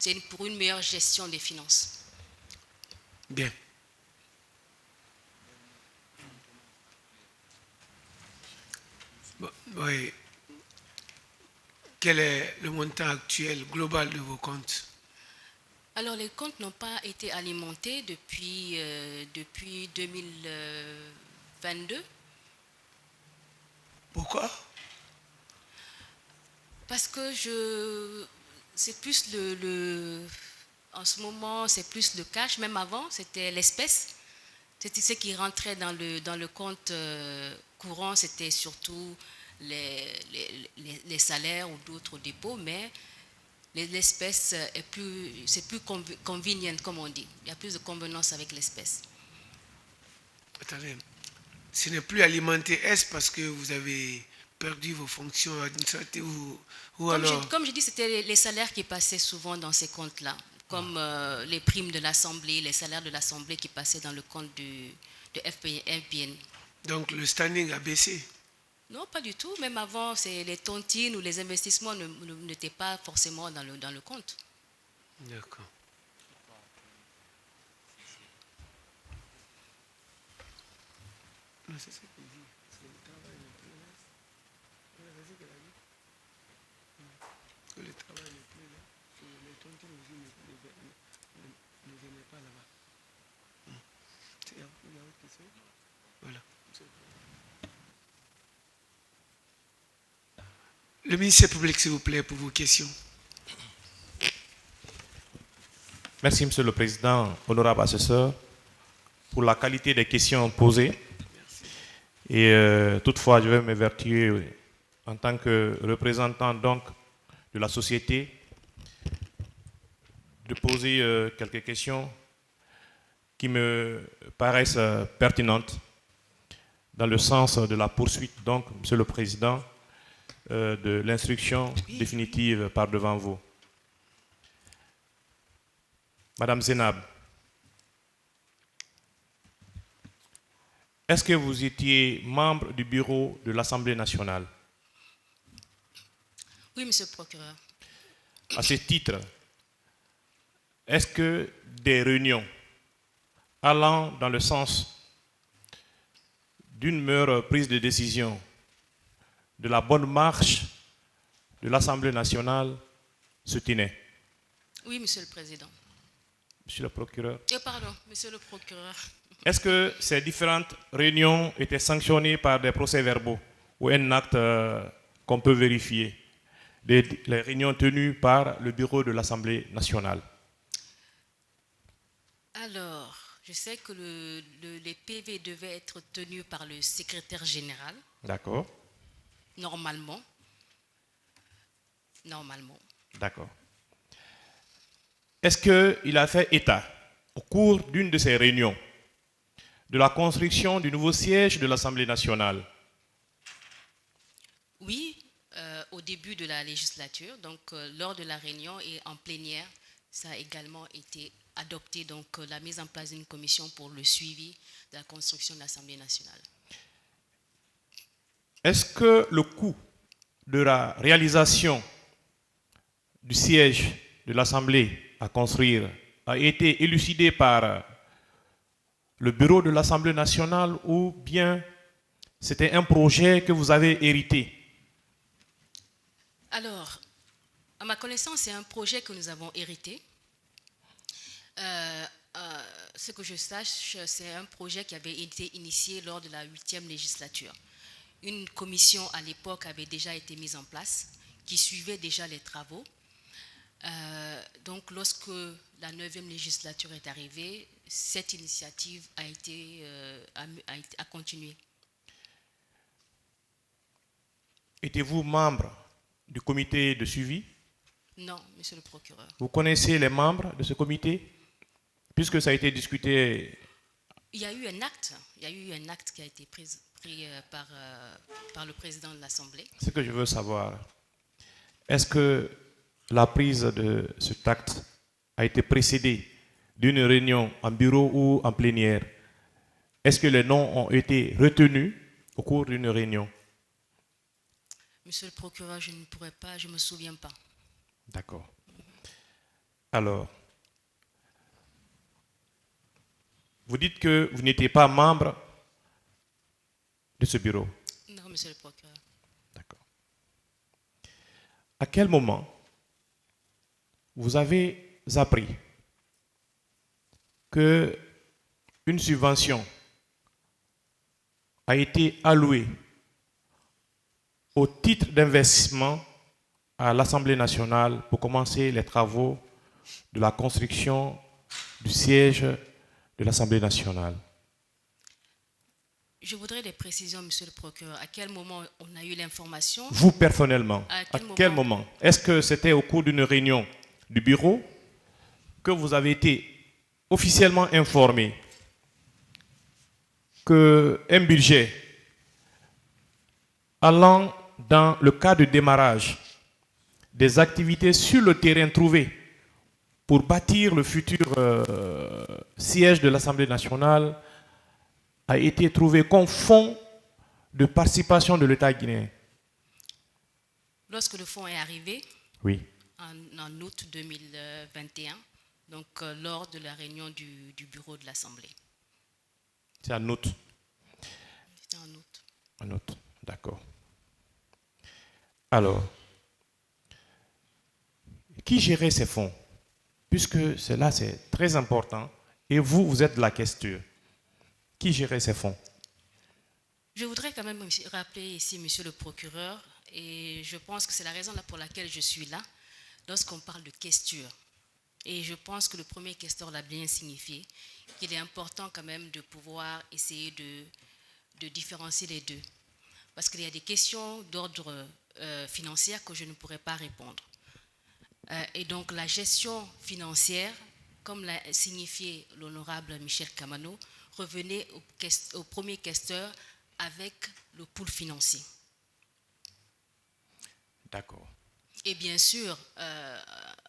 C'est pour une meilleure gestion des finances. Bien. Bon, oui. Quel est le montant actuel global de vos comptes? Alors, les comptes n'ont pas été alimentés depuis 2022. Pourquoi? Parce que c'est plus en ce moment, c'est plus le cash. Même avant, c'était l'espèce. C'était ce qui rentrait dans le compte courant, c'était surtout les salaires ou d'autres dépôts, mais l'espèce c'est plus convenient, comme on dit. Il y a plus de convenance avec l'espèce. Attendez, ce n'est plus alimenté. Est-ce parce que vous avez perdu vos fonctions administratives ou alors? Comme je dis, c'était les salaires qui passaient souvent dans ces comptes-là, comme les primes de l'Assemblée, les salaires de l'Assemblée qui passaient dans le compte de FPN. Donc le standing a baissé? Non, pas du tout. Même avant, les tontines ou les investissements n'étaient pas forcément dans le compte. D'accord. Non, c'est ça qu'il dit. C'est le travail ne plus là. C'est ce qu'elle a dit. Que le travail n'est plus là. Que les tontines aussi ne venaient pas là-bas. Il y a autre question? Voilà. Le ministère public, s'il vous plaît, pour vos questions. Merci, Monsieur le Président, honorable assesseur, pour la qualité des questions posées. Et toutefois, je vais m'évertuer en tant que représentant donc de la société de poser quelques questions qui me paraissent pertinentes dans le sens de la poursuite, donc, Monsieur le Président, de l'instruction définitive par devant vous. Madame Zenab, est-ce que vous étiez membre du bureau de l'Assemblée nationale? Oui, monsieur le procureur. À ce titre, est-ce que des réunions allant dans le sens d'une meilleure prise de décision, de la bonne marche de l'Assemblée nationale se tenaient? Oui, monsieur le président. Monsieur le procureur. Pardon, monsieur le procureur. Est-ce que ces différentes réunions étaient sanctionnées par des procès-verbaux ou un acte qu'on peut vérifier, les réunions tenues par le bureau de l'Assemblée nationale? Alors, je sais que les PV devaient être tenus par le secrétaire général. D'accord. Normalement. D'accord. Est-ce qu'il a fait état, au cours d'une de ces réunions, de la construction du nouveau siège de l'Assemblée nationale? Oui, au début de la législature, donc lors de la réunion et en plénière, ça a également été adopté, donc la mise en place d'une commission pour le suivi de la construction de l'Assemblée nationale. Est-ce que le coût de la réalisation du siège de l'Assemblée à construire a été élucidé par le bureau de l'Assemblée nationale ou bien c'était un projet que vous avez hérité? Alors, à ma connaissance, c'est un projet que nous avons hérité. Ce que je sache, c'est un projet qui avait été initié lors de la 8e législature. Une commission à l'époque avait déjà été mise en place qui suivait déjà les travaux. Donc, lorsque la 9e législature est arrivée, cette initiative a continué. Étiez-vous membre du comité de suivi? Non, monsieur le procureur. Vous connaissez les membres de ce comité? Puisque ça a été discuté. Il y a eu un acte qui a été pris par le président de l'Assemblée. Ce que je veux savoir, est-ce que la prise de cet acte a été précédée d'une réunion en bureau ou en plénière? Est-ce que les noms ont été retenus au cours d'une réunion? Monsieur le procureur, je ne pourrais pas, je ne me souviens pas. D'accord. Alors, vous dites que vous n'étiez pas membre de ce bureau. Non, monsieur le procureur. D'accord. À quel moment vous avez appris que une subvention a été allouée au titre d'investissement à l'Assemblée nationale pour commencer les travaux de la construction du siège de l'Assemblée nationale? Je voudrais des précisions, monsieur le procureur. À quel moment on a eu l'information? Vous personnellement, À à quel quel moment? Est-ce que c'était au cours d'une réunion du bureau que vous avez été officiellement informé qu'un budget allant dans le cas de démarrage des activités sur le terrain trouvé pour bâtir le futur siège de l'Assemblée nationale a été trouvé comme fonds de participation de l'État guinéen? Lorsque le fonds est arrivé, Oui. en août 2021, donc lors de la réunion du bureau de l'Assemblée. C'est en août. C'était en août. En août, d'accord. Alors, qui gérait ces fonds? Puisque cela, c'est très important. Et vous, vous êtes de la question. Qui gérait ces fonds? Je voudrais quand même rappeler ici, monsieur le procureur, et je pense que c'est la raison pour laquelle je suis là, lorsqu'on parle de questure. Et je pense que le premier questeur l'a bien signifié, qu'il est important quand même de pouvoir essayer de différencier les deux. Parce qu'il y a des questions d'ordre financier que je ne pourrais pas répondre. Et donc la gestion financière, comme l'a signifié l'honorable Michel Kamano, revenait au premier questeur avec le pool financier. D'accord. Et bien sûr,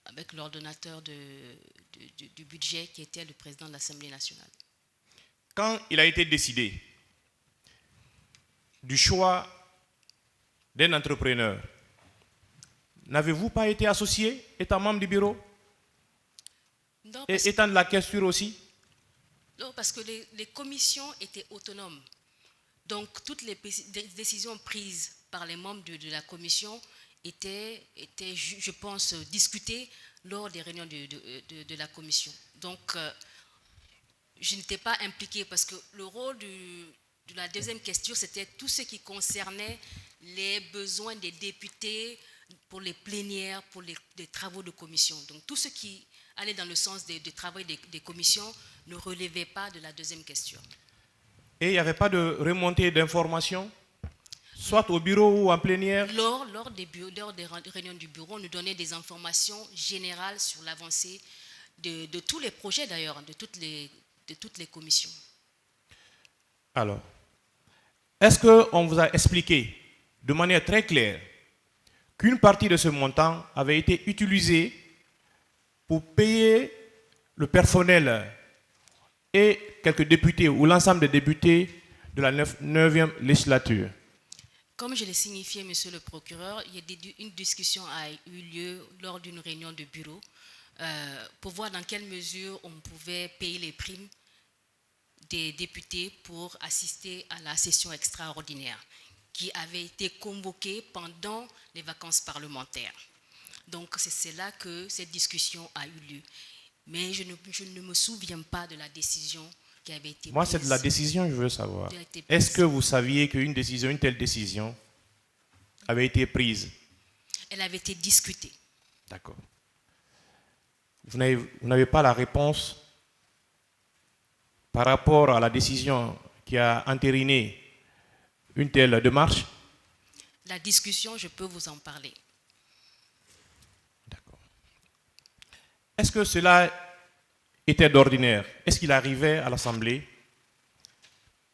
avec l'ordonnateur du budget qui était le président de l'Assemblée nationale. Quand il a été décidé du choix d'un entrepreneur, n'avez-vous pas été associé, étant membre du bureau? Non, et étant de la question aussi? Non, parce que les commissions étaient autonomes. Donc, toutes les décisions prises par les membres de la commission étaient, je pense, discutées lors des réunions de la commission. Donc, je n'étais pas impliquée parce que le rôle de la deuxième question, c'était tout ce qui concernait les besoins des députés pour les plénières, pour les travaux de commission. Donc, tout ce qui allait dans le sens des travaux des commissions ne relevait pas de la deuxième question. Et il n'y avait pas de remontée d'informations, soit au bureau ou en plénière? Lors des réunions du bureau, on nous donnait des informations générales sur l'avancée de tous les projets d'ailleurs, de toutes les commissions. Alors, est-ce qu'on vous a expliqué de manière très claire qu'une partie de ce montant avait été utilisée pour payer le personnel et quelques députés ou l'ensemble des députés de la 9e législature? Comme je l'ai signifié, monsieur le procureur, une discussion a eu lieu lors d'une réunion de bureau pour voir dans quelle mesure on pouvait payer les primes des députés pour assister à la session extraordinaire qui avait été convoquée pendant les vacances parlementaires. Donc c'est là que cette discussion a eu lieu. Mais je ne me souviens pas de la décision qui avait été prise. Moi, c'est de la décision que je veux savoir. Est-ce que vous saviez qu'une décision, une telle décision avait été prise? Elle avait été discutée. D'accord. Vous n'avez pas la réponse par rapport à la décision qui a entériné une telle démarche? La discussion, je peux vous en parler. D'accord. Est-ce que cela était d'ordinaire? Est-ce qu'il arrivait à l'Assemblée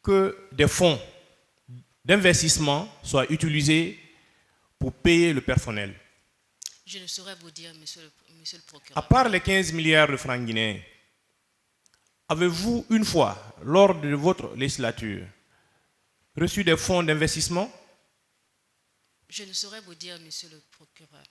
que des fonds d'investissement soient utilisés pour payer le personnel? Je ne saurais vous dire, monsieur le procureur. À part les 15 milliards de francs guinéens, avez-vous une fois, lors de votre législature, reçu des fonds d'investissement? Je ne saurais vous dire, monsieur le procureur.